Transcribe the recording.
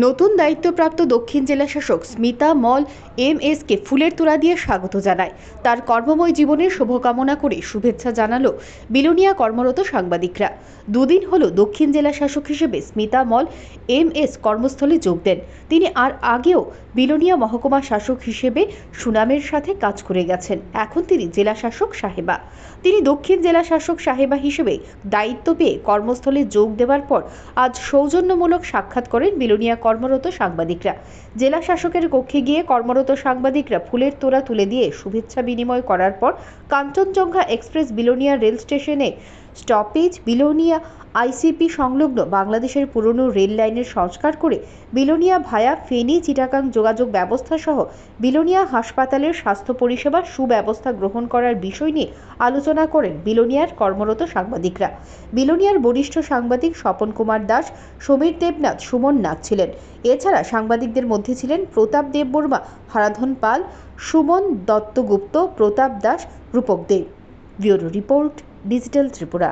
নতুন দায়িত্বপ্রাপ্ত দক্ষিণ জেলা শাসক স্মিতা মল এমএসকে ফুলের তোড়া দিয়ে স্বাগত জানায়। তার কর্মময় জীবনের শুভকামনা করে শুভেচ্ছা জানালো বিলোনিয়া কর্মরত সাংবাদিকরা। দুদিন হলো দক্ষিণ জেলা শাসক হিসেবে স্মিতা মল এমএস কর্মস্থলে যোগ দেন। তিনি আর আগেও বিলোনিয়া মহকুমা শাসক হিসেবে সুনামের সাথে কাজ করে গেছেন। এখন তিনি জেলা শাসক সাহেবা। তিনি দক্ষিণ জেলা শাসক সাহেবা হিসেবে দায়িত্ব পেয়ে কর্মস্থলে যোগ দেওয়ার পর আজ সৌজন্যমূলক সাক্ষাৎ করেন বিলোনিয়া কর্মরত সাংবাদিকরা। জেলা শাসকের কক্ষে গিয়ে কর্মরত সাংবাদিকরা ফুলের তোড়া তুলে দিয়ে শুভেচ্ছা বিনিময় করার পর কাঞ্চনজঙ্ঘা এক্সপ্রেস বিলোনিয়া রেল স্টেশনে স্টপেজ বিলোনিয়া আইসিপি সংলগ্ন বাংলাদেশের পুরনো রেল লাইনের সংস্কার করে বিলোনিয়া ভায়া ফেনী চিটাগাং যোগাযোগ ব্যবস্থা সহ বিলোনিয়া হাসপাতালের স্বাস্থ্য পরিষেবার সুব্যবস্থা গ্রহণ করার বিষয় নিয়ে আলোচনা করেন বিলোনিয়ার কর্মরত সাংবাদিকরা। বিলোনিয়ার বরিষ্ঠ সাংবাদিক স্বপন কুমার দাস, সমীর দেবনাথ, সুমন নাথ ছিলেন। এছাড়া সাংবাদিকদের মধ্যে ছিলেন Pratap Debbarma, Haradhan Pal, Suman Duttagupta, Pratap Das, Rupak Deb. Bureau report, digital Tripura.